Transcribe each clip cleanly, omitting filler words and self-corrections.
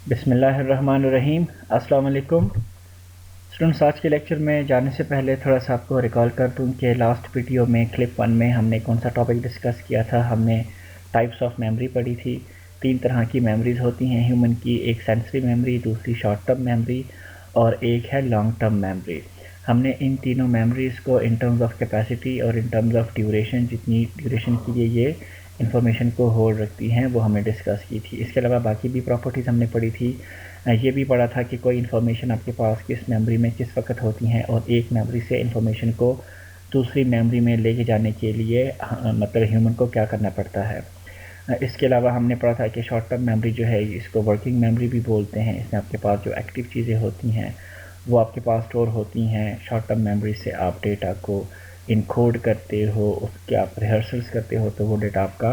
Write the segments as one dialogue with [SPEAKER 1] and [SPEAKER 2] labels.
[SPEAKER 1] बिस्मिल्लाहिर्रहमानिर्रहीम। अस्सलाम वालेकुम स्टूडेंट्स। आज के लेक्चर में जाने से पहले थोड़ा सा आपको रिकॉल कर दूं कि लास्ट वीडियो में क्लिप 1 में हमने कौन सा टॉपिक डिस्कस किया था। हमने टाइप्स ऑफ मेमोरी पढ़ी थी। 3 तरह की मेमोरीज़ होती हैं ह्यूमन की, एक सेंसरी मेमोरी, दूसरी शॉर्ट टर्म मेमोरी और एक है लॉन्ग टर्म मेमोरी। हमने इन तीनों मेमोरीज़ को इन टर्म्स ऑफ कैपेसिटी और इन टर्म्स ऑफ ड्यूरेशन, जितनी ड्यूरेशन के लिए ये इन्फॉर्मेशन को होल्ड रखती हैं, वो हमने डिस्कस की थी। इसके अलावा बाकी भी प्रॉपर्टीज़ हमने पढ़ी थी। ये भी पढ़ा था कि कोई इन्फॉर्मेशन आपके पास किस मेमोरी में किस वक्त होती हैं और एक मेमोरी से इन्फॉर्मेशन को दूसरी मेमोरी में लेके जाने के लिए मतलब ह्यूमन को क्या करना पड़ता है। इसके अलावा हमने पढ़ा था कि शॉर्ट टर्म मेमोरी जो है, इसको वर्किंग मेमोरी भी बोलते हैं। इसमें आपके पास जो एक्टिव चीज़ें होती हैं वो आपके पास स्टोर होती हैं। शॉर्ट टर्म मेमोरी से आप डेटा को इनकोड करते हो, उसके आप रिहर्सल्स करते हो, तो वो डेटा आपका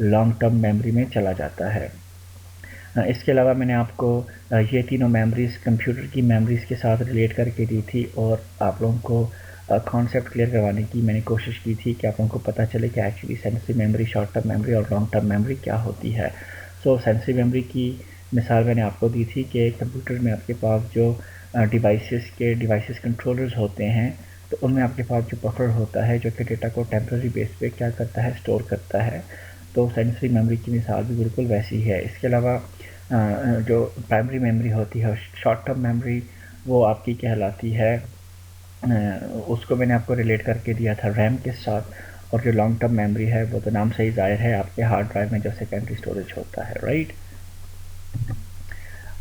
[SPEAKER 1] लॉन्ग टर्म मेमोरी में चला जाता है। इसके अलावा मैंने आपको ये तीनों मेमोरीज़ कंप्यूटर की मेमोरीज़ के साथ रिलेट करके दी थी और आप लोगों को कॉन्सेप्ट क्लियर करवाने की मैंने कोशिश की थी कि आप लोगों को पता चले कि actually sensory memory, short term memory और लॉन्ग टर्म मेमोरी क्या होती है। सो सेंसरी मेमोरी की मिसाल मैंने आपको दी थी कि कंप्यूटर में आपके पास जो डिवाइसेस कंट्रोलर्स होते हैं, तो उनमें आपके पास जो बफर होता है जो कि डेटा को टेम्पररी बेस पे क्या करता है, स्टोर करता है। तो सेंसरी मेमोरी की मिसाल भी बिल्कुल वैसी है। इसके अलावा जो प्राइमरी मेमोरी होती है, शॉर्ट टर्म मेमोरी, वो आपकी कहलाती है, उसको मैंने आपको रिलेट करके दिया था रैम के साथ। और जो लॉन्ग टर्म मेमोरी है वो तो नाम से ही ज़ाहिर है, आपके हार्ड ड्राइव में जो सेकेंडरी स्टोरेज होता है, राइट।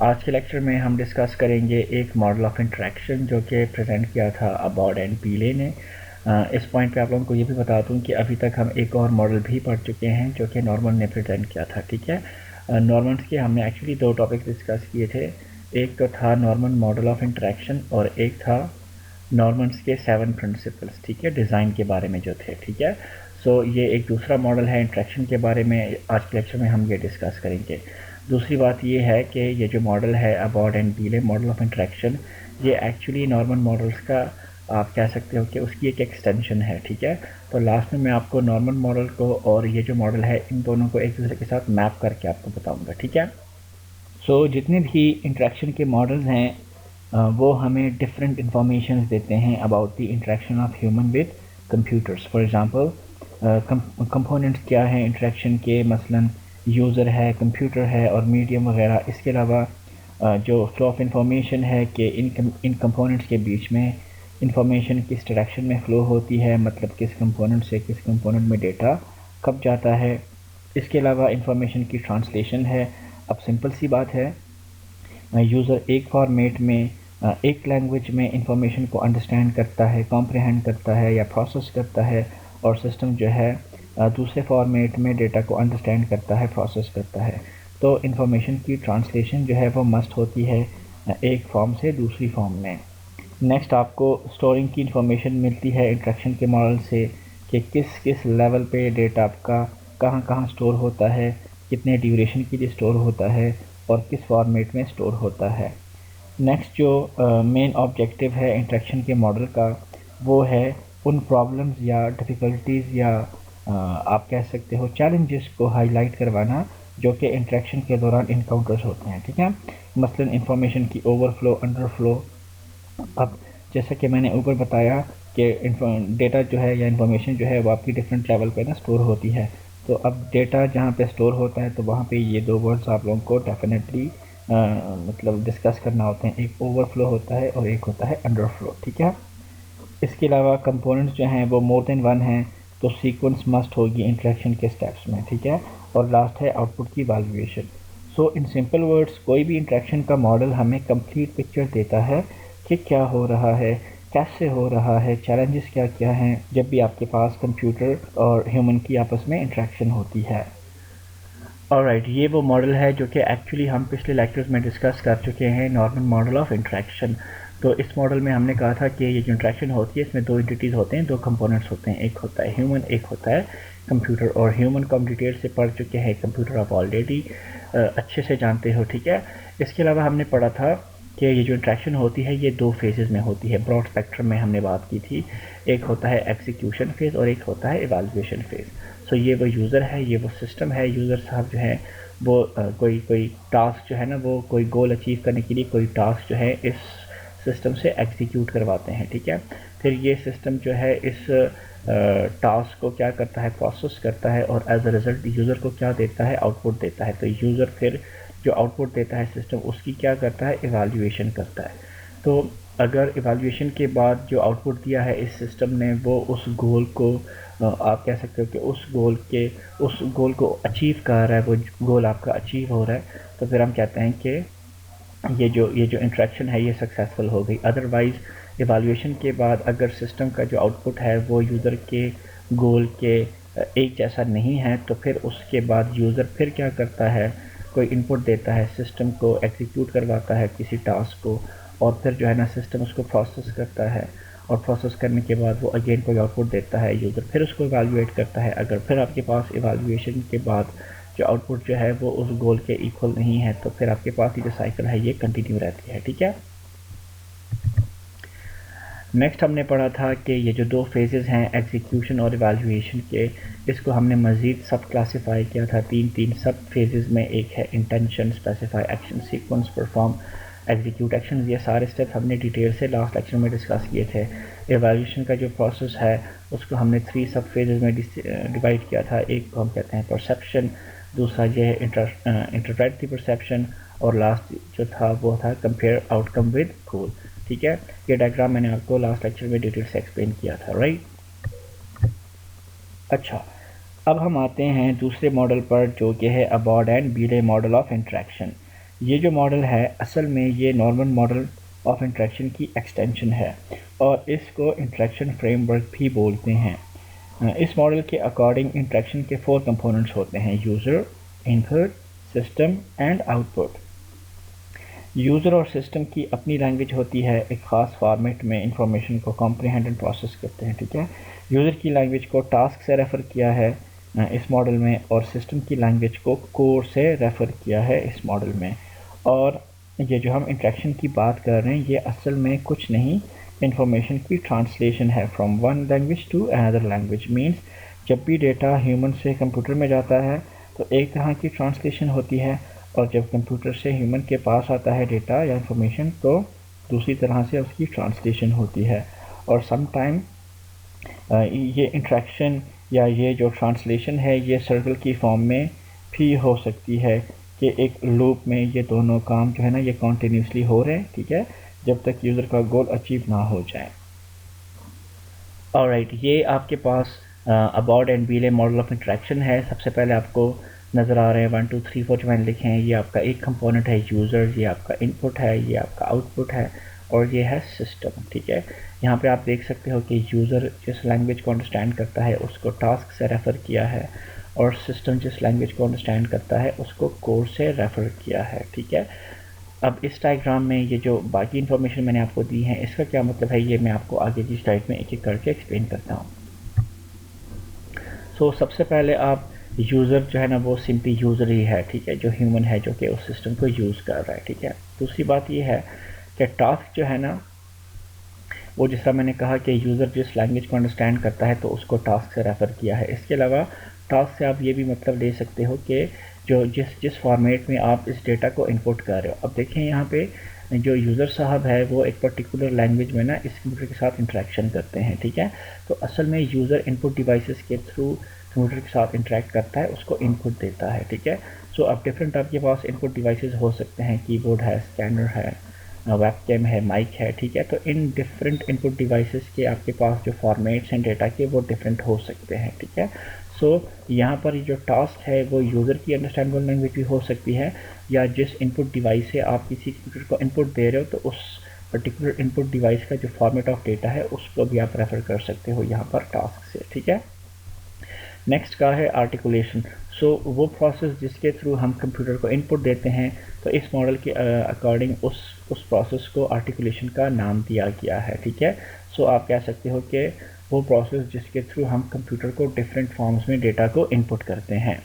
[SPEAKER 1] आज के लेक्चर में हम डिस्कस करेंगे एक मॉडल ऑफ इंटरेक्शन जो कि प्रेजेंट किया था अबॉर्ड एंड पीले ने। इस पॉइंट पे आप लोगों को ये भी बता दूं कि अभी तक हम एक और मॉडल भी पढ़ चुके हैं जो कि नॉर्मन ने प्रेजेंट किया था, ठीक है। नॉर्मन्स के हमने एक्चुअली 2 टॉपिक डिस्कस किए थे। एक तो था नॉर्मन मॉडल ऑफ इंटरेक्शन और एक था नॉर्मन्स के 7 प्रिंसिपल्स, ठीक है, डिज़ाइन के बारे में जो थे, ठीक है। सो ये एक दूसरा मॉडल है इंटरेक्शन के बारे में। आज के लेक्चर में हम ये डिस्कस करेंगे। दूसरी बात ये है कि ये जो मॉडल है अबॉर्ड एंड पीले मॉडल ऑफ इंटरेक्शन, ये एक्चुअली नॉर्मन मॉडल्स का आप कह सकते हो कि उसकी एक एक्सटेंशन है, ठीक है। तो लास्ट में मैं आपको नॉर्मन मॉडल को और ये जो मॉडल है, इन दोनों को एक दूसरे के साथ मैप करके आपको बताऊंगा, ठीक है। सो जितने भी इंटरेक्शन के मॉडल्स हैं वो हमें डिफरेंट इंफॉर्मेशन देते हैं about the interaction of human with computers. For example components क्या हैं इंटरेक्शन के, मसलन यूज़र है, कंप्यूटर है और मीडियम वगैरह। इसके अलावा जो फ्लो ऑफ इंफॉर्मेशन है कि इन कंपोनेंट्स के बीच में इंफॉर्मेशन किस डायरेक्शन में फ़्लो होती है, मतलब किस कंपोनेंट से किस कंपोनेंट में डेटा कब जाता है। इसके अलावा इंफॉर्मेशन की ट्रांसलेशन है। अब सिंपल सी बात है, यूज़र एक फॉर्मेट में एक लैंग्वेज में इंफॉर्मेशन को अंडरस्टैंड करता है, कॉम्प्रिहेंड करता है या प्रोसेस करता है, और सिस्टम जो है दूसरे फॉर्मेट में डेटा को अंडरस्टैंड करता है, प्रोसेस करता है। तो इंफॉर्मेशन की ट्रांसलेशन जो है वो मस्ट होती है एक फॉर्म से दूसरी फॉर्म में। नेक्स्ट आपको स्टोरिंग की इंफॉर्मेशन मिलती है इंटरेक्शन के मॉडल से कि किस किस लेवल पे डेटा आपका कहाँ कहाँ स्टोर होता है, कितने ड्यूरेशन के लिए स्टोर होता है और किस फॉर्मेट में स्टोर होता है। नेक्स्ट जो मेन ऑब्जेक्टिव है इंटरेक्शन के मॉडल का, वो है उन प्रॉब्लम्स या डिफ़िकल्टीज़ या आप कह सकते हो चैलेंजेस को हाईलाइट करवाना जो कि इंटरेक्शन के दौरान इनकाउंटर्स होते हैं, ठीक है। मसलन इंफॉर्मेशन की ओवरफ्लो, अंडरफ्लो। अब जैसा कि मैंने ऊपर बताया कि डेटा जो है या इंफॉर्मेशन जो है वो आपकी डिफरेंट लेवल पे ना स्टोर होती है। तो अब डेटा जहाँ पे स्टोर होता है तो वहाँ पे ये 2 वर्ड्स आप लोगों को डेफिनेटली मतलब डिस्कस करना होते हैं। एक ओवरफ्लो होता है और एक होता है अंडरफ्लो, ठीक है। इसके अलावा कंपोनेंट्स जो हैं वो मोर देन 1 हैं, तो सीक्वेंस मस्ट होगी इंटरेक्शन के स्टेप्स में, ठीक है। और लास्ट है आउटपुट की valuation. So in simple words, कोई भी इंटरेक्शन का मॉडल हमें कंप्लीट पिक्चर देता है कि क्या हो रहा है, कैसे हो रहा है, चैलेंजेस क्या क्या हैं जब भी आपके पास कंप्यूटर और ह्यूमन की आपस में इंटरेक्शन होती है। ऑलराइट, ये वो मॉडल है जो कि एक्चुअली हम पिछले लेक्चर्स में डिस्कस कर चुके हैं, नॉर्मल मॉडल ऑफ इंटरेक्शन। तो इस मॉडल में हमने कहा था कि ये जो इंटरेक्शन होती है इसमें 2 एंटिटीज़ होते हैं, 2 कंपोनेंट्स होते हैं, एक होता है ह्यूमन, एक होता है कंप्यूटर। और ह्यूमन को हम डिटेल से पढ़ चुके हैं, कंप्यूटर आप ऑलरेडी अच्छे से जानते हो, ठीक है। इसके अलावा हमने पढ़ा था कि ये जो इंटरेक्शन होती है ये 2 फेजेज़ में होती है, ब्रॉड स्पेक्ट्रम में हमने बात की थी। एक होता है एग्जीक्यूशन फेज़ और एक होता है इवैल्यूएशन फेज़। सो ये वो यूज़र है, ये वो सिस्टम है, यूज़र साहब जो हैं वो कोई कोई टास्क जो है ना, वो कोई गोल अचीव करने के लिए कोई टास्क जो है इस सिस्टम से एग्जीक्यूट करवाते हैं, ठीक है। फिर ये सिस्टम जो है इस टास्क को क्या करता है, प्रोसेस करता है, और एज अ रिज़ल्ट यूज़र को क्या देता है, आउटपुट देता है। तो यूज़र फिर जो आउटपुट देता है सिस्टम, उसकी क्या करता है, इवैल्यूएशन करता है। तो अगर इवैल्यूएशन के बाद जो आउटपुट दिया है इस सिस्टम ने, वो उस गोल को आप कह सकते हो कि उस गोल को अचीव कर रहा है, वो गोल आपका अचीव हो रहा है, तो फिर हम कहते हैं कि ये जो इंटरेक्शन है ये सक्सेसफुल हो गई। अदरवाइज़ इवैल्यूएशन के बाद अगर सिस्टम का जो आउटपुट है वो यूज़र के गोल के एक जैसा नहीं है, तो फिर उसके बाद यूज़र फिर क्या करता है, कोई इनपुट देता है, सिस्टम को एग्जीक्यूट करवाता है किसी टास्क को, और फिर जो है ना सिस्टम उसको प्रोसेस करता है, और प्रोसेस करने के बाद वो अगेन कोई आउटपुट देता है, यूज़र फिर उसको इवैल्यूएट करता है। अगर फिर आपके पास इवैल्यूएशन के बाद जो आउटपुट जो है वो उस गोल के इक्वल नहीं है, तो फिर आपके पास ये जो साइकिल है ये कंटिन्यू रहती है, ठीक है। नेक्स्ट हमने पढ़ा था कि ये जो दो फेजेस हैं एग्जीक्यूशन और इवैल्यूएशन के, इसको हमने मज़ीद सब क्लासीफाई किया था तीन सब फेजेस में। एक है intention, specify, action, sequence, perform, execute, action. ये सारे स्टेप्स हमने डिटेल से लास्ट लेक्चर में डिस्कस किए थे। इवैल्यूएशन का जो प्रोसेस है उसको हमने 3 सब फेजेस में डिवाइड किया था। एक को हम कहते हैं परसेप्शन, दूसरा ये है इंटरप्रेट द परसेप्शन, और लास्ट जो था वो था कंपेयर आउटकम विद गोल, ठीक है। ये डायग्राम मैंने आपको लास्ट लेक्चर में डिटेल से एक्सप्लेन किया था, राइट। अच्छा, अब हम आते हैं दूसरे मॉडल पर जो कि है अबॉर्ड एंड बीले मॉडल ऑफ इंटरेक्शन। ये जो मॉडल है असल में ये नॉर्मल मॉडल ऑफ इंटरेक्शन की एक्सटेंशन है, और इसको इंटरेक्शन फ्रेमवर्क भी बोलते हैं। इस मॉडल के अकॉर्डिंग इंटरेक्शन के 4 कंपोनेंट्स होते हैं: user, input, system and output. User और सिस्टम की अपनी लैंग्वेज होती है, एक ख़ास फॉर्मेट में इंफॉर्मेशन को कॉम्प्रिहेंड एंड प्रोसेस करते हैं, ठीक है। यूज़र की लैंग्वेज को टास्क से रेफ़र किया है इस मॉडल में, और सिस्टम की लैंग्वेज को कोड से रेफ़र किया है इस मॉडल में। और ये जो हम इंटरेक्शन की बात कर रहे हैं ये असल में कुछ नहीं, इंफॉर्मेशन की ट्रांसलेशन है from one language to another language. Means जब भी डेटा ह्यूमन से कंप्यूटर में जाता है तो एक तरह की ट्रांसलेशन होती है, और जब कंप्यूटर से ह्यूमन के पास आता है डेटा या इंफॉर्मेशन तो दूसरी तरह से उसकी ट्रांसलेशन होती है। और सम टाइम ये इंट्रैक्शन या ये जो ट्रांसलेशन है ये सर्कल की फॉर्म में भी हो सकती है कि एक लूप में ये दोनों काम जो है ना ये कॉन्टीन्यूसली हो रहे हैं, ठीक है, जब तक यूज़र का गोल अचीव ना हो जाए। ऑलराइट, ये आपके पास अबॉर्ड एंड बीले मॉडल ऑफ इंट्रैक्शन है। सबसे पहले आपको नज़र आ रहे हैं 1 2 3 4 जो मैंने लिखे हैं, ये आपका एक कंपोनेंट है यूज़र, ये आपका इनपुट है, ये आपका आउटपुट है, और ये है सिस्टम, ठीक है। यहाँ पे आप देख सकते हो कि यूज़र जिस लैंग्वेज को अंडरस्टैंड करता है उसको टास्क से रेफ़र किया है, और सिस्टम जिस लैंग्वेज को अंडरस्टैंड करता है उसको कोड से रेफ़र किया है, ठीक है। अब इस डायग्राम में ये जो बाकी इन्फॉर्मेशन मैंने आपको दी है इसका क्या मतलब है, ये मैं आपको आगे की स्लाइड में एक एक करके एक्सप्लेन करता हूँ। सो सबसे पहले आप यूज़र जो है ना वो सिंपली यूज़र ही है, ठीक है, जो ह्यूमन है जो कि उस सिस्टम को यूज़ कर रहा है, ठीक है। दूसरी बात ये है कि टास्क जो है ना वो जिस तरह मैंने कहा कि यूज़र जिस लैंग्वेज को अंडरस्टैंड करता है तो उसको टास्क से रेफ़र किया है। इसके अलावा टास्क से आप ये भी मतलब ले सकते हो कि जो जिस फॉर्मेट में आप इस डेटा को इनपुट कर रहे हो। अब देखें यहाँ पे जो यूज़र साहब है वो एक पर्टिकुलर लैंग्वेज में ना इस कंप्यूटर के साथ इंटरेक्शन करते हैं, ठीक है। तो असल में यूज़र इनपुट डिवाइसेस के थ्रू कंप्यूटर के साथ इंटरेक्ट करता है, उसको इनपुट देता है, ठीक है। सो अब डिफरेंट आपके पास इनपुट डिवाइसेस हो सकते हैं, कीबोर्ड है, स्कैनर है, वेबकैम है, माइक है, ठीक है। तो इन डिफरेंट इनपुट डिवाइसेस के आपके पास जो फॉर्मेट्स हैं डेटा के वो डिफरेंट हो सकते हैं, ठीक है। सो यहाँ पर जो टास्क है वो यूज़र की अंडरस्टैंडेबल लैंग्वेज भी हो सकती है, या जिस इनपुट डिवाइस से आप किसी कंप्यूटर को इनपुट दे रहे हो तो उस पर्टिकुलर इनपुट डिवाइस का जो फॉर्मेट ऑफ डेटा है उसको भी आप रेफ़र कर सकते हो यहाँ पर टास्क से, ठीक है। नेक्स्ट का है आर्टिकुलेशन। सो वो प्रोसेस जिसके थ्रू हम कंप्यूटर को इनपुट देते हैं, तो इस मॉडल के अकॉर्डिंग उस प्रोसेस को आर्टिकुलेशन का नाम दिया गया है, ठीक है। सो आप कह सकते हो कि वो प्रोसेस जिसके थ्रू हम कंप्यूटर को डिफरेंट फॉर्म्स में डेटा को इनपुट करते हैं।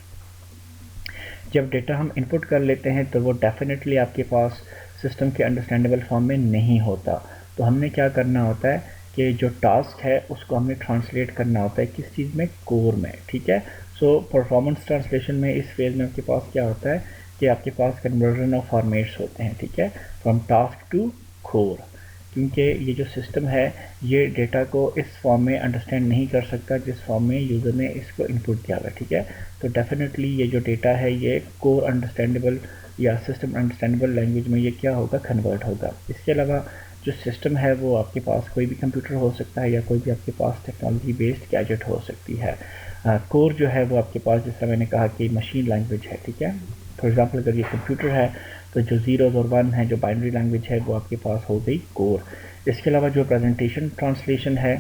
[SPEAKER 1] जब डेटा हम इनपुट कर लेते हैं तो वो डेफिनेटली आपके पास सिस्टम के अंडरस्टैंडेबल फॉर्म में नहीं होता, तो हमने क्या करना होता है कि जो टास्क है उसको हमने ट्रांसलेट करना होता है किस चीज़ में, कोर में, ठीक है। सो परफॉर्मेंस ट्रांसलेशन में इस फेज़ में आपके पास क्या होता है कि आपके पास कन्वर्जन ऑफ फॉर्मेट्स होते हैं, ठीक है, फ्रॉम टास्क टू कोर, क्योंकि ये जो सिस्टम है ये डेटा को इस फॉर्म में अंडरस्टैंड नहीं कर सकता जिस फॉर्म में यूज़र ने इसको इनपुट किया हुआ है, ठीक है। तो डेफिनेटली ये जो डेटा है ये कोर अंडरस्टैंडेबल या सिस्टम अंडरस्टैंडेबल लैंग्वेज में ये क्या होगा, कन्वर्ट होगा। इसके अलावा जो सिस्टम है वो आपके पास कोई भी कंप्यूटर हो सकता है या कोई भी आपके पास टेक्नोलॉजी बेस्ड गैजेट हो सकती है। कोर जो है वो आपके पास, जैसा मैंने कहा कि मशीन लैंग्वेज है, ठीक है। फॉर एग्जांपल अगर ये कंप्यूटर है तो जो ज़ीरोज़ और वन है, जो बाइनरी लैंग्वेज है, वो आपके पास हो गई कोर। इसके अलावा जो प्रेजेंटेशन ट्रांसलेशन है,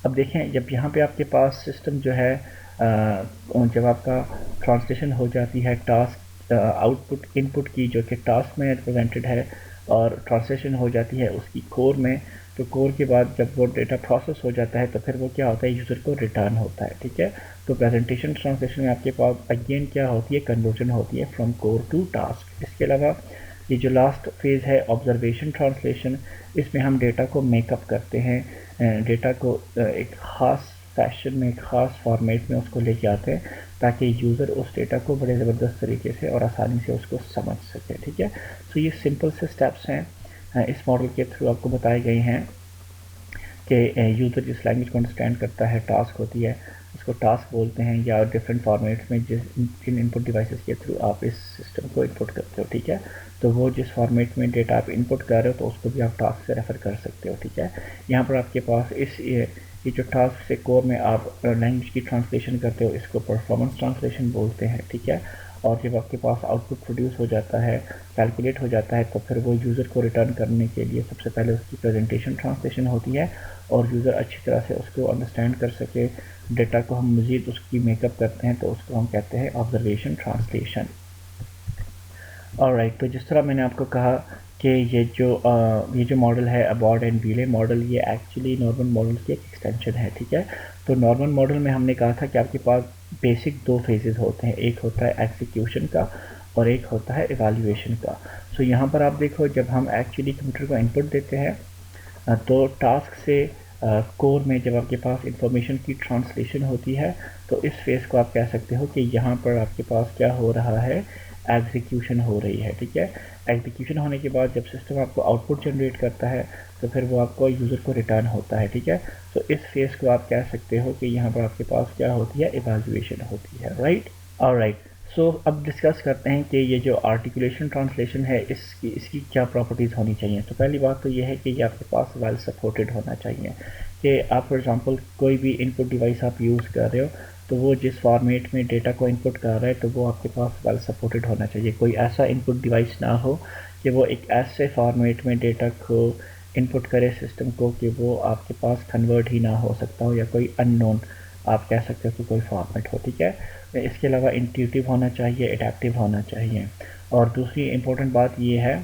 [SPEAKER 1] अब देखें जब यहाँ पे आपके पास सिस्टम जो है जब आपका ट्रांसलेशन हो जाती है टास्क आउटपुट इनपुट की जो कि टास्क में रिप्रेजेंटेड है और ट्रांसलेशन हो जाती है उसकी कोर में, तो कोर के बाद जब वो डेटा प्रोसेस हो जाता है तो फिर वो क्या होता है, यूज़र को रिटर्न होता है, ठीक है। तो प्रेजेंटेशन ट्रांसलेशन में आपके पास अगेन क्या होती है, कन्वर्जन होती है फ्रॉम कोर टू टास्क। इसके अलावा ये जो लास्ट फेज़ है ऑब्जर्वेशन ट्रांसलेशन, इसमें हम डेटा को मेकअप करते हैं, डेटा को एक ख़ास फैशन में, एक ख़ास फॉर्मेट में उसको लेके आते हैं ताकि यूज़र उस डेटा को बड़े ज़बरदस्त तरीके से और आसानी से उसको समझ सके, ठीक है। तो ये सिंपल से स्टेप्स हैं इस मॉडल के थ्रू आपको बताए गए हैं कि यूज़र जिस लैंग्वेज को अंडरस्टैंड करता है, टास्क होती है, उसको टास्क बोलते हैं, या डिफरेंट फॉर्मेट्स में जिन इनपुट डिवाइसेस के थ्रू आप इस सिस्टम को इनपुट करते हो, ठीक है। तो वो जिस फॉर्मेट में डेटा आप इनपुट कर रहे हो तो उसको भी आप टास्क से रेफ़र कर सकते हो, ठीक है। यहाँ पर आपके पास ये जो टास्क से कोर में आप लैंग्वेज की ट्रांसलेशन करते हो, इसको परफॉर्मेंस ट्रांसलेशन बोलते हैं, ठीक है। और जब आपके पास आउटपुट प्रोड्यूस हो जाता है, कैलकुलेट हो जाता है, तो फिर वो यूज़र को रिटर्न करने के लिए सबसे पहले उसकी प्रेजेंटेशन ट्रांसलेशन होती है और यूज़र अच्छी तरह से उसको अंडरस्टैंड कर सके, डेटा को हम मज़ीद उसकी मेकअप करते हैं तो उसको हम कहते हैं ऑब्जर्वेशन ट्रांसलेशन। ऑलराइट, तो जिस तरह मैंने आपको कहा कि ये जो मॉडल है अबॉर्ड एंड बीले मॉडल, ये एक्चुअली नॉर्मल मॉडल की एक एक्सटेंशन है, ठीक है। तो नॉर्मल मॉडल में हमने कहा था कि आपके पास बेसिक दो फेजेस होते हैं, एक होता है एग्जीक्यूशन का और एक होता है इवैल्यूएशन का। सो यहाँ पर आप देखो जब हम एक्चुअली कंप्यूटर को इनपुट देते हैं तो टास्क से कोर में जब आपके पास इंफॉर्मेशन की ट्रांसलेशन होती है तो इस फेज़ को आप कह सकते हो कि यहाँ पर आपके पास क्या हो रहा है, एग्जीक्यूशन हो रही है, ठीक है। एग्जीक्यूशन होने के बाद जब सिस्टम आपको आउटपुट जनरेट करता है तो फिर वो आपको यूज़र को रिटर्न होता है, ठीक है। तो इस फेज़ को आप कह सकते हो कि यहाँ पर आपके पास क्या होती है, इवैल्यूएशन होती है, राइट। ऑलराइट, सो अब डिस्कस करते हैं कि ये जो आर्टिकुलेशन ट्रांसलेशन है इसकी क्या प्रॉपर्टीज़ होनी चाहिए। तो पहली बात तो ये है कि ये आपके पास वेल सपोर्टेड होना चाहिए कि आप फॉर एग्जांपल कोई भी इनपुट डिवाइस आप यूज़ कर रहे हो तो वो जिस फॉर्मेट में डेटा को इनपुट कर रहा है तो वो आपके पास वेल सपोर्टेड होना चाहिए। कोई ऐसा इनपुट डिवाइस ना हो कि वो एक ऐसे फॉर्मेट में डेटा को इनपुट करे सिस्टम को कि वो आपके पास कन्वर्ट ही ना हो सकता हो, या कोई अननोन आप कह सकते हो कि कोई फॉर्मेट हो, ठीक है। इसके अलावा इंट्यूटिव होना चाहिए, एडेप्टिव होना चाहिए। और दूसरी इम्पोर्टेंट बात ये है,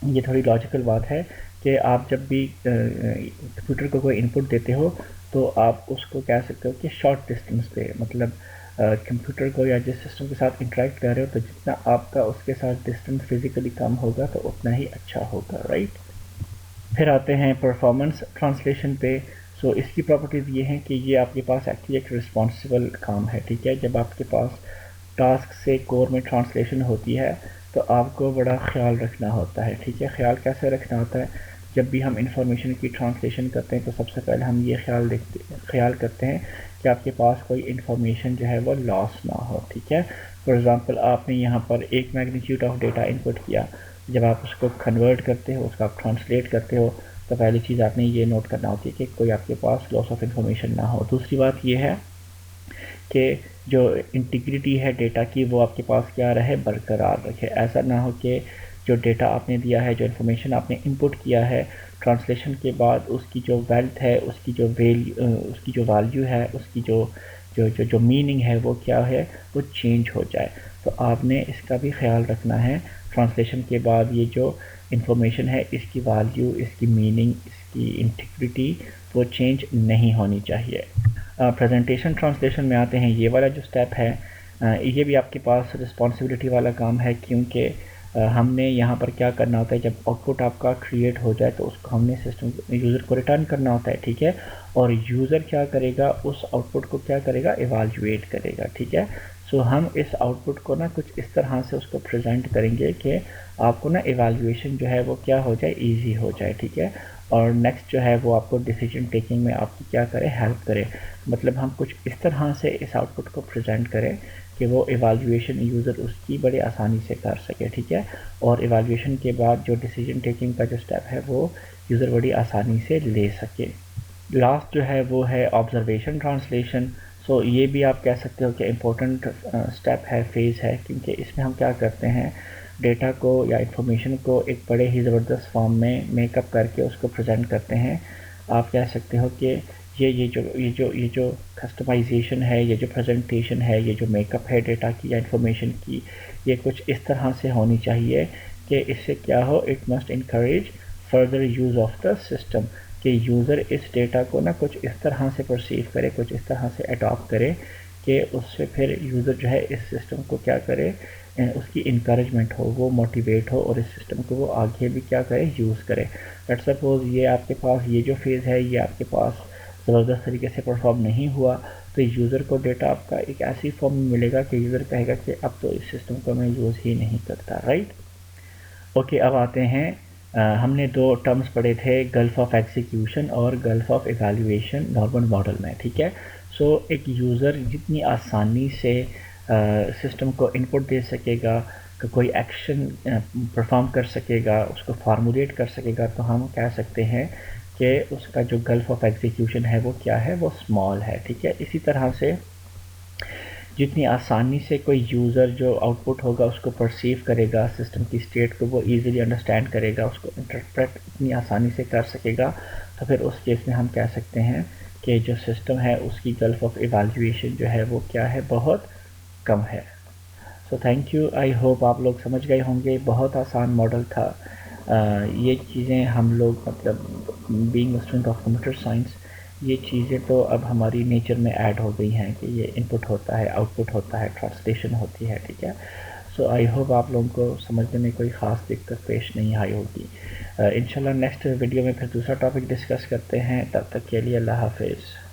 [SPEAKER 1] ये थोड़ी लॉजिकल बात है कि आप जब भी कंप्यूटर को कोई इनपुट देते हो तो आप उसको कह सकते हो कि शॉर्ट डिस्टेंस पे, मतलब कंप्यूटर को या जिस सिस्टम के साथ इंटरेक्ट कर रहे हो तो जितना आपका उसके साथ डिस्टेंस फिज़िकली कम होगा तो उतना ही अच्छा होगा, राइट। फिर आते हैं परफॉर्मेंस ट्रांसलेशन पे। सो इसकी प्रॉपर्टीज़ ये हैं कि ये आपके पास एक्चुअली एक रिस्पॉन्सिबल काम है, ठीक है। जब आपके पास टास्क से कोर में ट्रांसलेशन होती है तो आपको बड़ा ख्याल रखना होता है, ठीक है। ख्याल कैसे रखना होता है, जब भी हम इंफॉर्मेशन की ट्रांसलेशन करते हैं तो सबसे पहले हम ये ख्याल करते हैं कि आपके पास कोई इन्फॉर्मेशन जो है वो लॉस ना हो, ठीक है। फॉर एग्ज़ाम्पल आपने यहाँ पर एक मैग्नीट्यूड ऑफ डेटा इनपुट किया, जब आप उसको कन्वर्ट करते हो, उसको आप ट्रांसलेट करते हो तो पहली चीज़ आपने ये नोट करना होती है कि कोई आपके पास लॉस ऑफ इन्फॉर्मेशन ना हो। दूसरी बात ये है कि जो इंटीग्रिटी है डेटा की वो आपके पास क्या रहे, बरकरार रखे। ऐसा ना हो कि जो डेटा आपने दिया है, जो इन्फॉर्मेशन आपने इनपुट किया है, ट्रांसलेशन के बाद उसकी जो वेल्थ है, उसकी जो वैल्यू है, उसकी जो मीनिंग है वो क्या है, वो चेंज हो जाए। तो आपने इसका भी ख्याल रखना है ट्रांसलेशन के बाद ये जो इन्फॉर्मेशन है इसकी वैल्यू, इसकी मीनिंग, इसकी इंटीग्रिटी वो चेंज नहीं होनी चाहिए। प्रेजेंटेशन ट्रांसलेशन में आते हैं, ये वाला जो स्टेप है ये भी आपके पास रिस्पॉन्सिबिलिटी वाला काम है, क्योंकि हमने यहाँ पर क्या करना होता है, जब आउटपुट आपका क्रिएट हो जाए तो उसको हमने सिस्टम यूज़र को रिटर्न करना होता है, ठीक है। और यूज़र क्या करेगा, उस आउटपुट को क्या करेगा, इवाल्युएट करेगा, ठीक है। सो हम इस आउटपुट को ना कुछ इस तरह से उसको प्रेजेंट करेंगे कि आपको ना इवाल्युएशन जो है वो क्या हो जाए, ईजी हो जाए, ठीक है। और नेक्स्ट जो है वो आपको डिसीजन टेकिंग में आपकी क्या करे, हेल्प करे। मतलब हम कुछ इस तरह से इस आउटपुट को प्रेजेंट करें कि वो इवाल्युएशन यूज़र उसकी बड़ी आसानी से कर सके, ठीक है। और इवाल्युएशन के बाद जो डिसीजन टेकिंग का जो स्टेप है वो यूज़र बड़ी आसानी से ले सके। लास्ट जो है वो है ऑब्जर्वेशन ट्रांसलेशन। सो ये भी आप कह सकते हो कि इम्पोर्टेंट स्टेप है, फेज़ है, क्योंकि इसमें हम क्या करते हैं, डेटा को या इंफॉर्मेशन को एक बड़े ही ज़बरदस्त फॉर्म में मेकअप करके उसको प्रेजेंट करते हैं। आप कह सकते हो कि ये जो कस्टमाइजेशन है, ये जो प्रेजेंटेशन है, ये जो मेकअप है डेटा की या इंफॉर्मेशन की, ये कुछ इस तरह से होनी चाहिए कि इससे क्या हो, it must encourage further use of the system, कि यूज़र इस डेटा को ना कुछ इस तरह से परसीव करे, कुछ इस तरह से अडॉप्ट करे कि उससे फिर यूज़र जो है इस सिस्टम को क्या करे, उसकी इनकरेजमेंट हो, वो मोटिवेट हो और इस सिस्टम को वो आगे भी क्या करे, यूज़ करे। लेट्स सपोज ये आपके पास ये जो फेज़ है ये आपके पास ज़बरदस्त तरीके से परफॉर्म नहीं हुआ, तो यूज़र को डेटा आपका एक ऐसी फॉर्म में मिलेगा कि यूज़र कहेगा कि अब तो इस सिस्टम को मैं यूज़ ही नहीं करता, राइट। ओके, अब आते हैं हमने दो टर्म्स पढ़े थे, गल्फ ऑफ एग्जीक्यूशन और gulf of evaluation normal model में, ठीक है। सो एक यूज़र जितनी आसानी से सिस्टम को इनपुट दे सकेगा, कोई एक्शन परफॉर्म कर सकेगा, उसको फार्मूलेट कर सकेगा, तो हम कह सकते हैं कि उसका जो गल्फ ऑफ एग्जीक्यूशन है वो क्या है, वो स्मॉल है, ठीक है। इसी तरह से जितनी आसानी से कोई यूज़र जो आउटपुट होगा उसको परसीव करेगा, सिस्टम की स्टेट को वो इजीली अंडरस्टैंड करेगा, उसको इंटरप्रेट इतनी आसानी से कर सकेगा, तो फिर उस केस में हम कह सकते हैं कि जो सिस्टम है उसकी गल्फ ऑफ इवैल्यूएशन जो है वो क्या है, बहुत कम है। So thank you, I hope आप लोग समझ गए होंगे, बहुत आसान मॉडल था। ये चीज़ें हम लोग मतलब being student of computer science, ये चीज़ें तो अब हमारी नेचर में ऐड हो गई हैं कि ये इनपुट होता है, आउटपुट होता है, ट्रांसलेशन होती है, ठीक है। सो आई होप आप लोगों को समझने में कोई ख़ास दिक्कत पेश नहीं आई होगी। इंशाल्लाह नेक्स्ट वीडियो में फिर दूसरा टॉपिक डिस्कस करते हैं, तब तक के लिए अल्लाह हाफिज़।